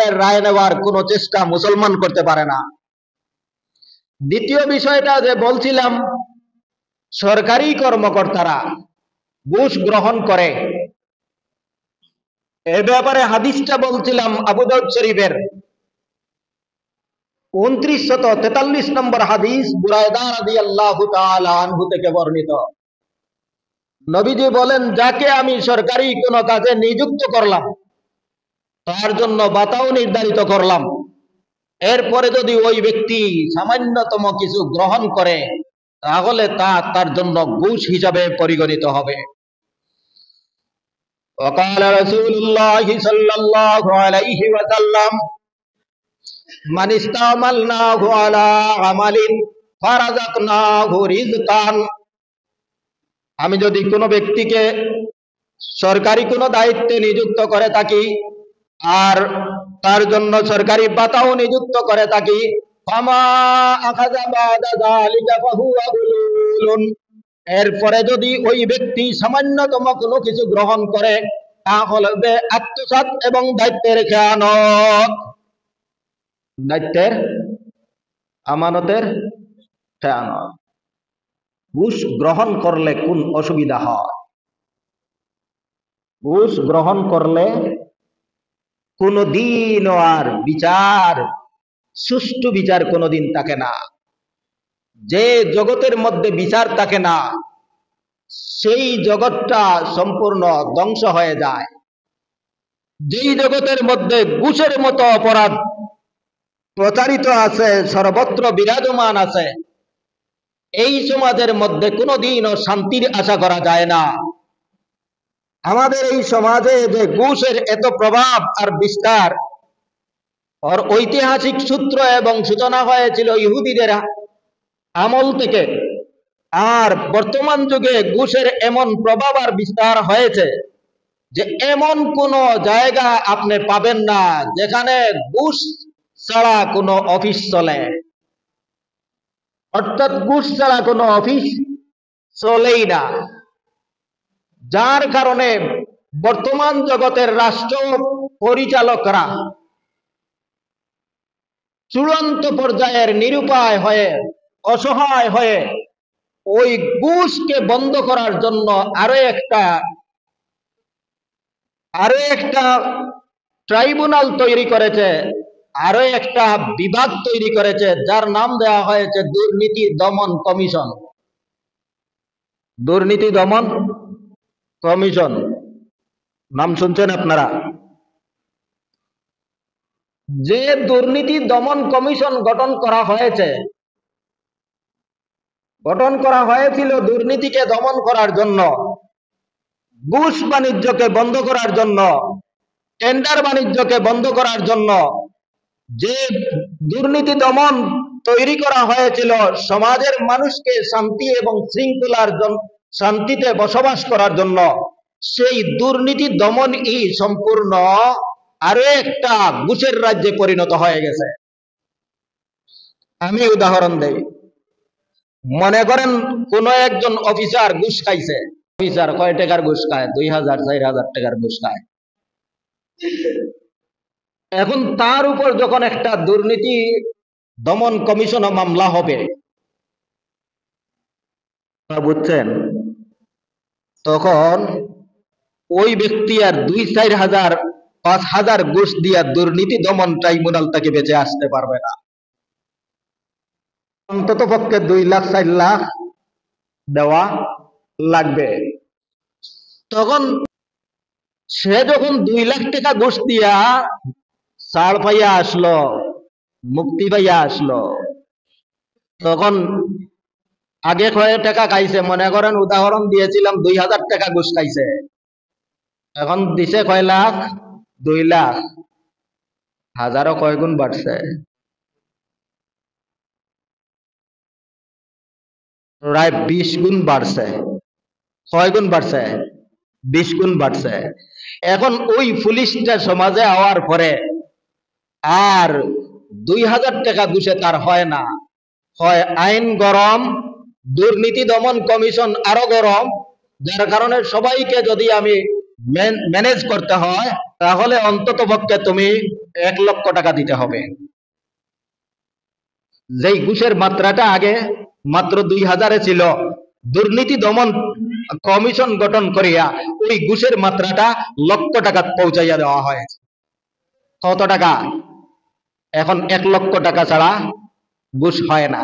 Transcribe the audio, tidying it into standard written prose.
বিচারের রায় নেওয়ার কোনো চেষ্টা মুসলমান করতে পারে না। দ্বিতীয় বিষয়টা যে বলছিলাম, সরকারি কর্মকর্তারা ঘুষ গ্রহণ করে, এ ব্যাপারে হাদিসটা বলছিলাম আবু দাউদ শরীফের 2943 নম্বর হাদিস, বুরায়দা রাদিয়াল্লাহু তাআলা আনহু থেকে বর্ণিত। নবীজি বলেন, যাকে আমি সরকারি কোনো কাজে নিযুক্ত করলাম, তার জন্য ভাতাও নির্ধারিত করলাম, এরপরে যদি ওই ব্যক্তি সামান্যতম কিছু গ্রহণ করে, তাহলে তা তার জন্য ঘুষ হিসাবে পরিগণিত হবে। وقال رسول الله صلى الله عليه وسلم من استعملناه على عمل فرزقناه رزقا, আমি যদি কোনো ব্যক্তিকে সরকারি কোনো দায়িত্বে নিযুক্ত করে থাকি আর তার জন্য সরকারি ভাতাও নিযুক্ত করে থাকি, ফামা আখাযা বাদা যালিকা ফাহুয়া গুলুলুন, এরপরে যদি ওই ব্যক্তি সামান্যতম কোনো কিছু গ্রহণ করে, তাহলে আত্মসাৎ এবং দায়িত্বের খেয়ানত, দায়িত্বের আমানতের খেয়ানত। ঘুষ গ্রহণ করলে কোন অসুবিধা হয়? ঘুষ গ্রহণ করলে কোনদিনও আর বিচার, সুষ্ঠু বিচার কোনদিন থাকে না। যে জগতের মধ্যে বিচার থাকে না, সেই জগৎটা সম্পূর্ণ ধ্বংস হয়ে যায়। যেই জগতের মধ্যে ঘুষের মতো অপরাধ প্রচারিত আছে, সর্বত্র বিরাজমান আছে, এই সমাজের মধ্যে কোনোদিনও শান্তির আশা করা যায় না। আমাদের এই সমাজে যে ঘুষের এত প্রভাব আর বিস্তার, ওর ঐতিহাসিক সূত্র এবং সূচনা হয়েছিল ইহুদিদের আমল থেকে, আর বর্তমান যুগে ঘুষের এমন প্রভাব আর বিস্তার হয়েছে যে এমন কোন জায়গা আপনি পাবেন না যেখানে ঘুষ ছাড়া কোনো অফিস চলে, অর্থাৎ ঘুষ ছাড়া কোনো অফিস চলেই না। যার কারণে বর্তমান জগতের রাষ্ট্র পরিচালকরা চূড়ান্ত পর্যায়ের নিরুপায় হয়ে, অসহায় হয়ে ওই ঘুষকে বন্ধ করার জন্য আরো একটা ট্রাইব্যুনাল তৈরি করেছে, আরো একটা বিভাগ তৈরি করেছে, যার নাম দেওয়া হয়েছে দুর্নীতি দমন কমিশন। দুর্নীতি দমন কমিশন নাম শুনছেন আপনারা? যে দুর্নীতি দমন কমিশন গঠন করা হয়েছিল দুর্নীতিকে দমন করার জন্য, ঘুষ বাণিজ্যকে বন্ধ করার জন্য, টেন্ডার বাণিজ্যকে বন্ধ করার জন্য, যে দুর্নীতি দমন তৈরি করা হয়েছিল সমাজের মানুষকে শান্তি এবং শৃঙ্খলার জন্য, শান্তিতে বসবাস করার জন্য, সেই দুর্নীতি দমনই সম্পূর্ণ আরো একটা ঘুষের রাজ্যে পরিণত হয়ে গেছে। আমি উদাহরণ দেই। মনে করেন কোন একজন অফিসার ঘুষ খাইছে। অফিসার কয় টাকার ঘুষ খায়? 2000 4000 টাকার ঘুষ খায়। এখন তার উপর যখন একটা দুর্নীতি দমন কমিশন মামলা হবে, বুঝছেন, তখন ওই ব্যক্তি আর 2-4 হাজার 5,000 ঘুষ দিয়া দুর্নীতি দমন ট্রাইব্যুনাল থেকে বেঁচে আসতে পারবে না। অন্তত পক্ষে 2 লাখ 4 লাখ দেওয়া লাগবে। তখন সে যখন 2 লাখ টাকা ঘুষ দিয়া ছাড় পাইয়া আসলো, মুক্তি পাইয়া আসলো, তখন আগে কয় টাকা খাইছে? মনে করেন উদাহরণ দিয়েছিলাম 2000 টাকা ঘুষ খাইছে, এখন দিছে কয় লাখ? 2 লাখ। হাজারও কয় গুণ বাড়ছে? প্রায় 20 গুণ বাড়ছে। কয় গুণ বাড়ছে? 20 গুণ বাড়ছে। এখন ওই পুলিশটা সমাজে হওয়ার পরে আর 2000 টাকা ঘুষে তার হয় না, হয় আইন গরম, দুর্নীতি দমন কমিশন আরো গরম, যার কারণে সবাইকে যদি আমি ম্যানেজ করতে হয়, তাহলে অন্তত পক্ষে তুমি 1,00,000 টাকা দিতে হবে। যেই ঘুষের মাত্রাটা আগে মাত্র 2,000-এ ছিল, দুর্নীতি দমন কমিশন গঠন করিয়া ওই ঘুষের মাত্রাটা লক্ষ টাকা পৌঁছাইয়া দেওয়া হয়। কত টাকা? এখন 1,00,000 টাকা ছাড়া ঘুষ হয় না।